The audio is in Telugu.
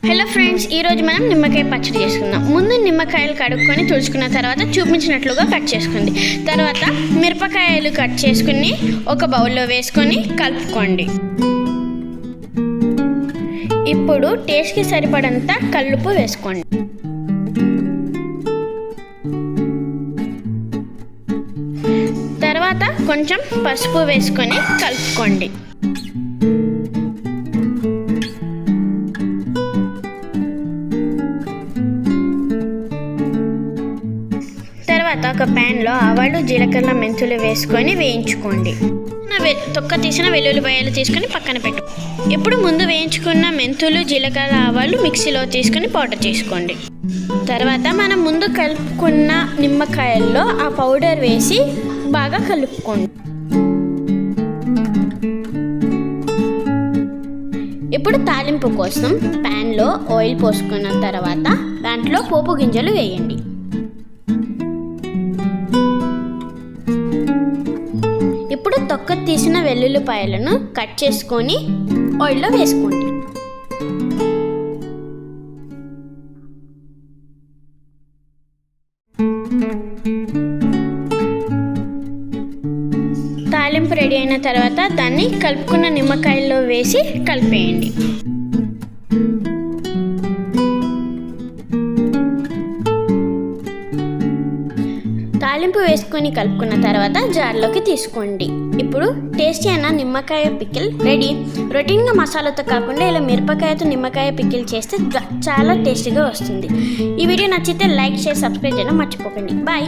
హలో ఫ్రెండ్స్, ఈరోజు మనం నిమ్మకాయ పచ్చడి చేసుకుందాం. ముందు నిమ్మకాయలు కడుక్కొని తుడుచుకున్న తర్వాత చూపించినట్లుగా కట్ చేసుకోండి. తర్వాత మిరపకాయలు కట్ చేసుకుని ఒక బౌల్లో వేసుకొని కలుపుకోండి. ఇప్పుడు టేస్ట్కి సరిపడంత కల్లుప్పు వేసుకోండి. తర్వాత కొంచెం పసుపు వేసుకొని కలుపుకోండి. తర్వాత ఒక ప్యాన్లో ఆవాలు, జీలకర్ర, మెంతులు వేసుకొని వేయించుకోండి. తొక్క తీసిన వెల్లుల్లిపాయలు తీసుకొని పక్కన పెట్టు. ఇప్పుడు ముందు వేయించుకున్న మెంతులు, జీలకర్ర, ఆవాలు మిక్సీలో తీసుకొని పౌడర్ చేసుకోండి. తర్వాత మనం ముందు కలుపుకున్న నిమ్మకాయల్లో ఆ పౌడర్ వేసి బాగా కలుపుకోండి. ఇప్పుడు తాలింపు కోసం ప్యాన్లో ఆయిల్ పోసుకున్న తర్వాత దాంట్లో పోపు గింజలు వేయండి. ఇప్పుడు తొక్క తీసిన వెల్లుల్లిపాయలను కట్ చేసుకొని ఆయిల్లో వేసుకోండి. తాలింపు రెడీ అయిన తర్వాత దాన్ని కలుపుకున్న నిమ్మకాయల్లో వేసి కలిపేయండి. తాలింపు వేసుకొని కలుపుకున్న తర్వాత జార్లోకి తీసుకోండి. ఇప్పుడు టేస్టీ అయిన నిమ్మకాయ పికిల్ రెడీ. రొటీన్గా మసాలాతో కాకుండా ఇలా మిరపకాయతో నిమ్మకాయ పికిల్ చేస్తే చాలా టేస్టీగా వస్తుంది. ఈ వీడియో నచ్చితే లైక్, షేర్, సబ్స్క్రైబ్ చేయడం మర్చిపోకండి. బాయ్.